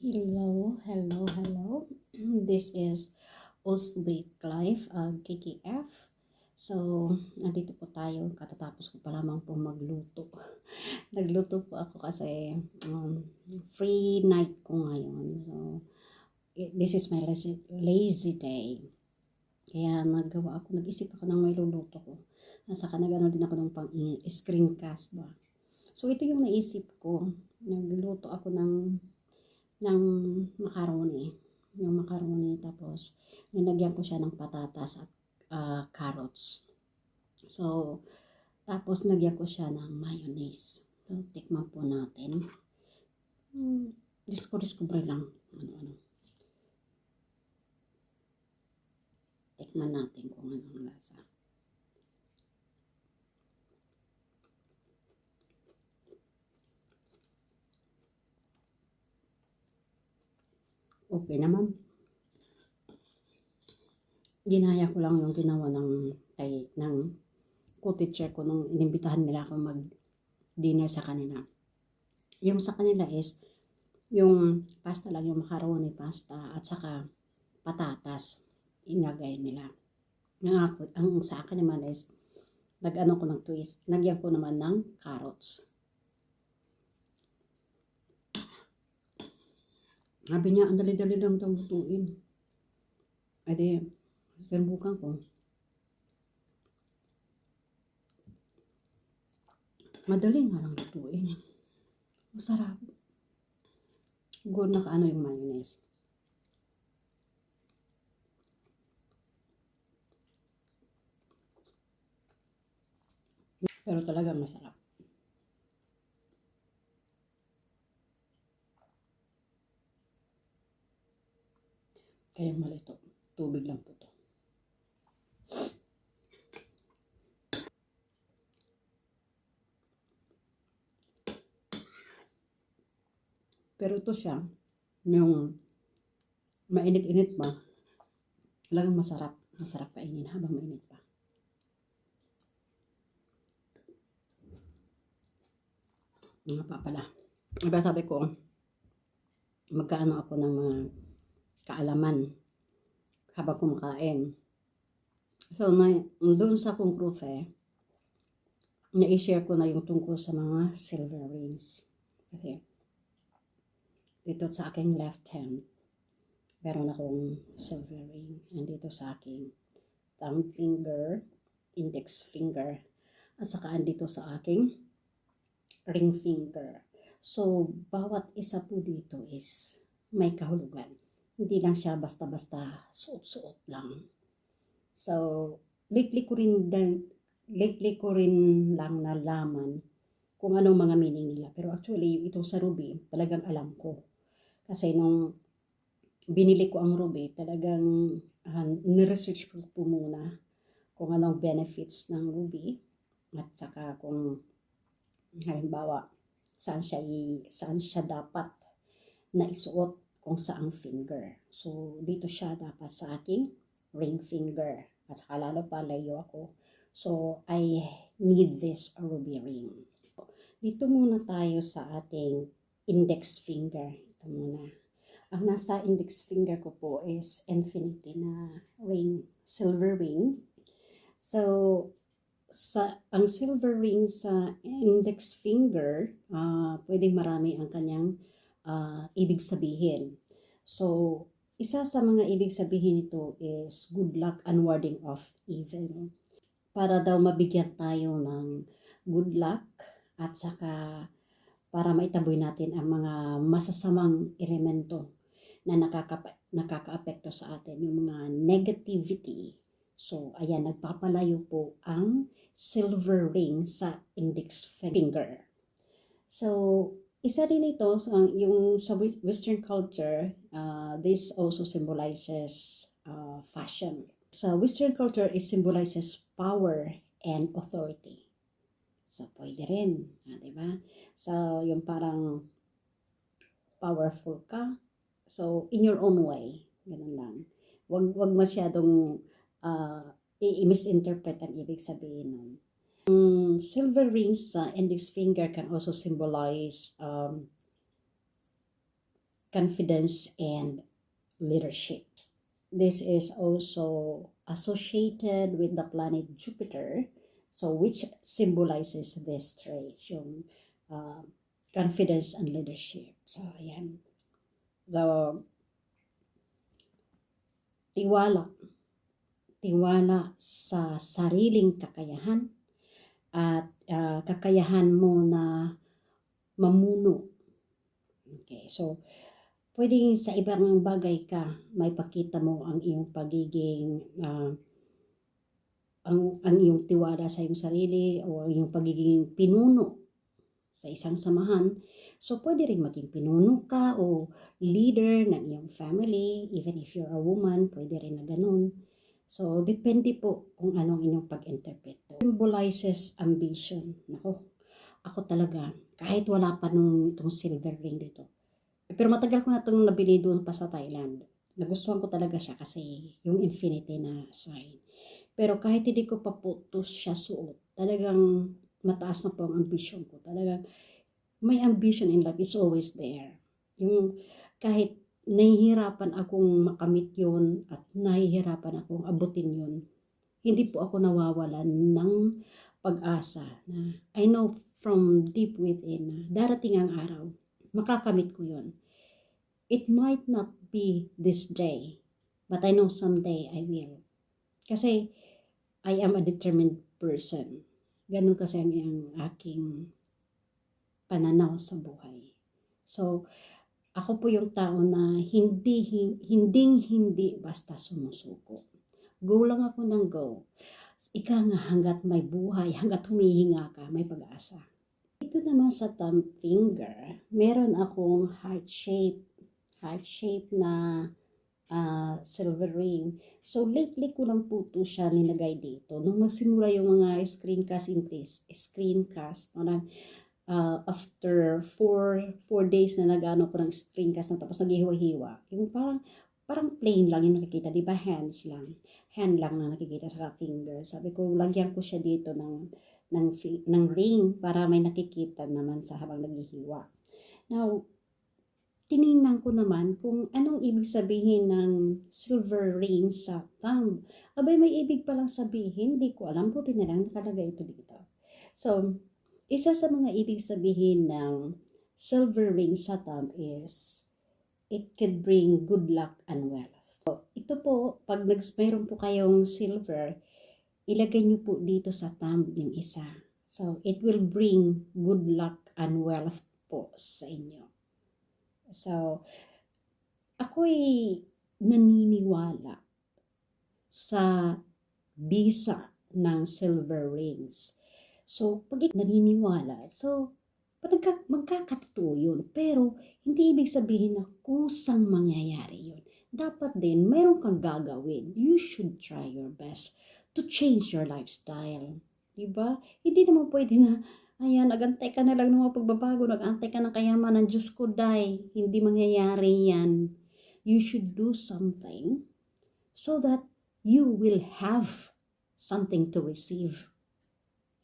Hello. This is Uzbek Life, KKF. So, nandito po tayo. Katatapos ko pa lamang po magluto. Nagluto po ako kasi free night ko ngayon. So, this is my lazy day. Kaya nag-isip ako ng may luluto ko. Saka nag-ano din ako ng screencast ba. So, ito yung naisip ko. Nagluto ako ng macaroni. Yung macaroni, tapos nilagyan ko siya ng patatas at carrots. So, tapos nilagyan ko siya ng mayonnaise. So, tikman po natin. Discover lang. Ano. Tikman natin kung anong lasa. Okay naman. Ginaya ko lang yung ginawa ng co-teacher ko nung inimbitahan nila ako mag-dinner sa kanila. Yung sa kanila is yung pasta lang, yung macaroni pasta at saka patatas inagay nila. Ang sa akin naman is nag-ano ko ng twist. Nagyan ko naman ng carrots. Sabi niya, ang dali-dali lang itong lutuin. Edi, serbukan ko. Madali nga lang lutuin. Masarap. Good na kaano yung mayonnaise. Pero talaga masarap. Kaya malito. Tubig lang po to. Pero ito siya, yung mainit-init pa, talagang masarap. Masarap kainin habang mainit pa. Mga pa pala. Diba sabi ko, magkaano ako ng mga kaalaman habang kumakain. So, doon sa kong crufe, na-share ko na yung tungkol sa mga silver rings. Kasi, dito sa aking left hand, meron akong silver ring. And dito sa aking thumb finger, index finger, at saka andito sa aking ring finger. So, bawat isa po dito is may kahulugan. Hindi lang siya basta-basta suot-suot lang. So, lately ko rin lang nalaman kung anong mga meaning nila. Pero actually, ito sa ruby, talagang alam ko. Kasi nung binili ko ang ruby, talagang niresearch ko po muna kung anong benefits ng ruby. At saka kung halimbawa, saan siya dapat na isuot kung saang finger. So, dito siya dapat sa aking ring finger. At saka lalo pa, layo ako. So, I need this ruby ring. Dito muna tayo sa ating index finger. Ito muna. Ang nasa index finger ko po is infinity na ring, silver ring. So, ang silver ring sa index finger, pwedeng marami ang kanyang ibig sabihin. So, isa sa mga ibig sabihin nito is good luck and warding off evil. Para daw mabigyan tayo ng good luck at saka para maitaboy natin ang mga masasamang elemento na nakakaapekto sa atin, yung mga negativity. So, ayan, nagpapalayo po ang silver ring sa index finger. So, isa rin ito, yung sa Western culture, this also symbolizes fashion. Sa Western culture, it symbolizes power and authority. So, pwede rin, diba? So, yung parang powerful ka. So, in your own way, ganun lang. Wag masyadong i-misinterpret ang ibig sabihin nun. Silver rings sa index finger can also symbolize confidence, and leadership. This is also associated with the planet Jupiter, so which symbolizes this traits, yung confidence and leadership. So, ayan. So, tiwala sa sariling kakayahan at kakayahan mo na mamuno. Okay, so pwedeng sa ibang bagay ka, may pakita mo ang iyong pagiging ang iyong tiwala sa iyong sarili o ang iyong pagiging pinuno sa isang samahan. So pwede rin maging pinuno ka o leader ng iyong family, even if you're a woman, pwede rin na ganun. So depende po kung anong inyong pag-interpret. Symbolizes ambition. Nako, ako talaga, kahit wala pa nung itong silver ring dito. Pero matagal ko na itong nabili doon pa sa Thailand. Nagustuhan ko talaga siya kasi yung infinity na sign. Pero kahit hindi ko pa po ito siya suot, talagang mataas na po ang ambition ko. Talagang may ambition in life is always there. Yung kahit nahihirapan akong makamit yun at nahihirapan akong abutin yun, hindi po ako nawawalan ng pag-asa na I know from deep within na darating ang araw, makakamit ko yun. It might not be this day, but I know someday I will. Kasi I am a determined person. Ganun kasi ang aking pananaw sa buhay. So, ako po yung tao na hindi basta sumusuko. Go lang ako ng go. Ika nga hanggat may buhay, hanggat humihinga ka, may pag-asa. Ito naman sa thumb finger, meron akong heart shape na silver ring. So, lately ko lang po ito siya linagay dito. Nung magsimula yung mga screencast, parang after 4 days na nag-ano ko ng screencast na tapos naghihiwa-hiwa. Yung parang plain lang yung nakikita, di ba? Hand lang na nakikita sa finger. Sabi ko, lagyan ko siya dito ng ring para may nakikita naman sa habang naghihiwa. Now, tiningnan ko naman kung anong ibig sabihin ng silver ring sa thumb. Abay, may ibig palang sabihin, hindi ko alam, buti na lang nakalagay ito dito. So, isa sa mga ibig sabihin ng silver ring sa thumb is it can bring good luck and wealth. So, ito po, pag mayroon po kayong silver, ilagay niyo po dito sa thumb yung isa. So, it will bring good luck and wealth po sa inyo. So, ako'y naniniwala sa bisa ng silver rings. So, pag naniniwala, so, magkakatotoo yun. Pero, hindi ibig sabihin na kusang mangyayari yun. Dapat din, mayroon kang gagawin. You should try your best to change your lifestyle. Diba? Hindi naman pwede na, ayan, nagantay ka na lang ng mga pagbabago, nagantay ka ng kayamanan, Diyos ko, day. Hindi mangyayari yan. You should do something so that you will have something to receive.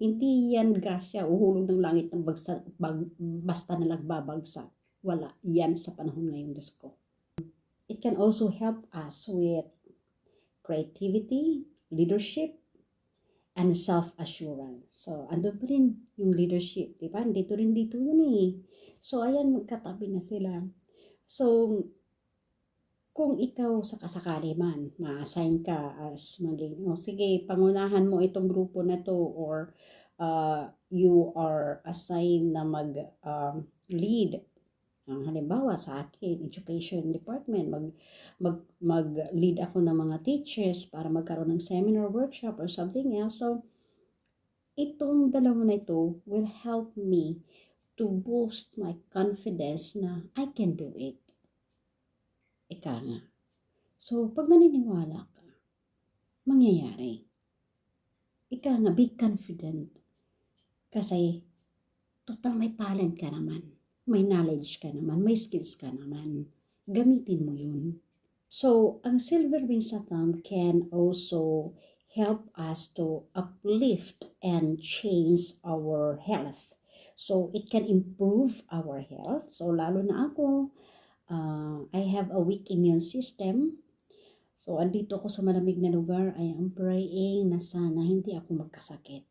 Hindi yan grasya, uhulog ng langit ng basta na lang babagsak. Wala. Yan sa panahon ngayon, Diyos ko. It can also help us with creativity, leadership, and self-assurance. So, ando pa rin yung leadership. Diba? Dito yun eh. So, ayan, magkatabi na sila. So, kung ikaw sa kasakali man, ma-assign ka as maging, sige, pangunahan mo itong grupo na to, or you are assigned na mag-lead. Halimbawa sa akin, education department, mag-lead ako ng mga teachers para magkaroon ng seminar, workshop, or something else. So, itong dalawa na ito will help me to boost my confidence na I can do it. Ika nga. So, pag naniniwala ka, mangyayari. Ika nga, be confident. Kasi, total may talent ka naman. May knowledge ka naman. May skills ka naman. Gamitin mo yun. So, ang silver ring sa thumb can also help us to uplift and change our health. So, it can improve our health. So, lalo na ako, I have a weak immune system. So, andito ako sa malamig na lugar. I am praying na sana hindi ako magkasakit.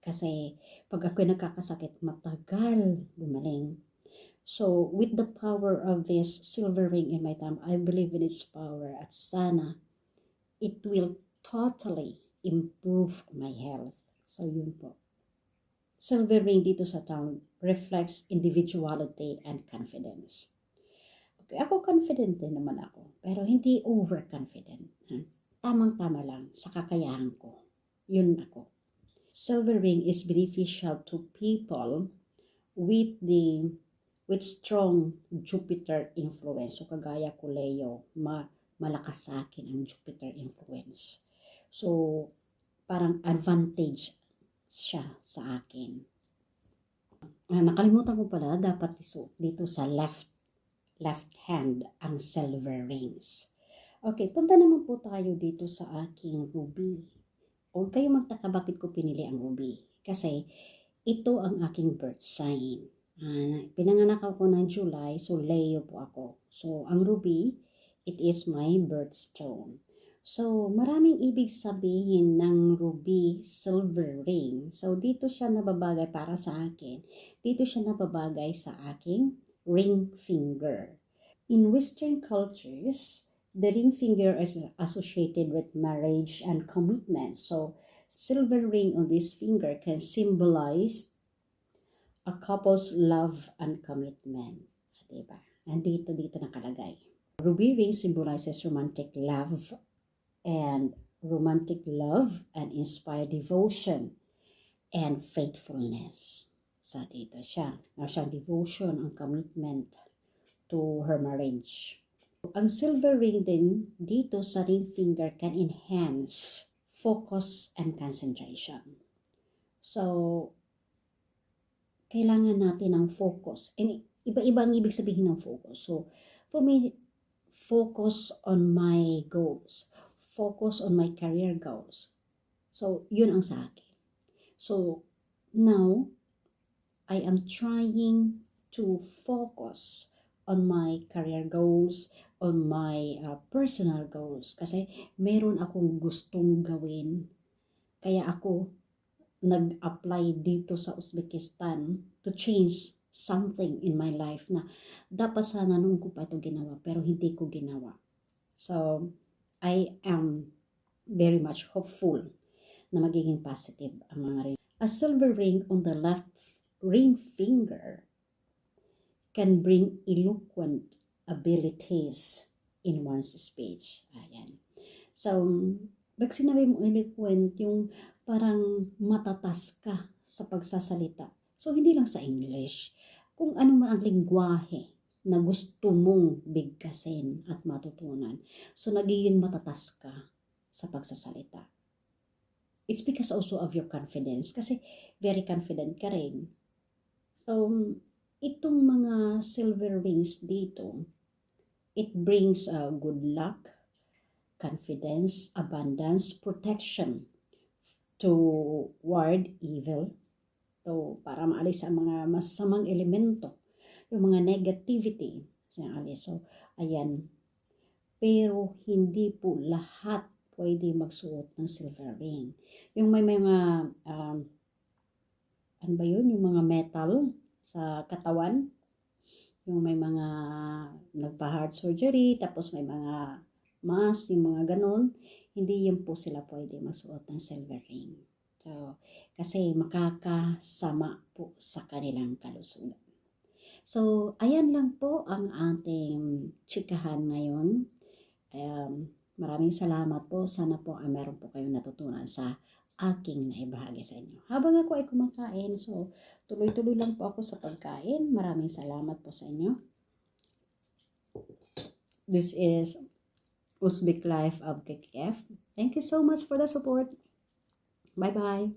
Kasi pag ako'y nagkakasakit, matagal gumaling. So, with the power of this silver ring in my thumb, I believe in its power at sana it will totally improve my health. So, yun po. Silver ring dito sa thumb reflects individuality and confidence. Okay, ako confident din naman ako, pero hindi overconfident. Tamang-tama lang sa kakayahan ko. Yun ako. Silver ring is beneficial to people with strong Jupiter influence. So, kagaya ko, Leo, malakas sa akin ang Jupiter influence. So, parang advantage siya sa akin. Nakalimutan ko pala, dapat isuot dito sa left hand ang silver rings. Okay, punta naman po tayo dito sa aking ruby. Huwag kayo magtaka bakit ko pinili ang ruby. Kasi ito ang aking birth sign. Pinanganak ako ng July, so Leo po ako. So, ang ruby, it is my birthstone. So, maraming ibig sabihin ng ruby silver ring. So, dito siya nababagay para sa akin. Dito siya nababagay sa aking ring finger. In Western cultures, the ring finger is associated with marriage and commitment. So, silver ring on this finger can symbolize a couple's love and commitment. Diba? And dito nakalagay. Ruby ring symbolizes romantic love and inspired devotion and faithfulness. So, dito siya. Meron siyang devotion and commitment to her marriage. Ang silver ring din dito sa ring finger can enhance focus and concentration. So, kailangan natin ng focus. And iba-iba ang ibig sabihin ng focus. So, for me, focus on my goals. Focus on my career goals. So, yun ang sa akin. So, now, I am trying to focus on my career goals, on my personal goals. Kasi meron akong gustong gawin. Kaya ako nag-apply dito sa Uzbekistan to change something in my life na dapat sana nung ko pa ito ginawa pero hindi ko ginawa. So, I am very much hopeful na magiging positive ang mga ring. A silver ring on the left ring finger can bring eloquent abilities in one's speech. Ayan. So, pag sinabi mo eloquent, yung parang matatas ka sa pagsasalita. So, hindi lang sa English. Kung ano man ang lingwahe na gusto mong bigkasin at matutunan. So, nagiging matatas ka sa pagsasalita. It's because also of your confidence. Kasi very confident ka rin. So, itong mga silver rings dito, it brings good luck, confidence, abundance, protection toward evil. So, para maalis ang mga masamang elemento, yung mga negativity. So, ayan. Pero hindi po lahat pwede magsuot ng silver ring. Yung may mga, ano ba yun? Yung mga metal sa katawan. Yung may mga nagpa-heart surgery, tapos may mga mask, yung mga ganun. Hindi yun po sila pwede magsuot ng silver ring. So, kasi makakasama po sa kanilang kalusugan. So, ayan lang po ang ating chikahan ngayon. Maraming salamat po. Sana po meron po kayong natutunan sa aking naibahagi sa inyo. Habang ako ay kumakain, so tuloy-tuloy lang po ako sa pagkain. Maraming salamat po sa inyo. This is Uzbek Life of KKF. Thank you so much for the support. Bye-bye.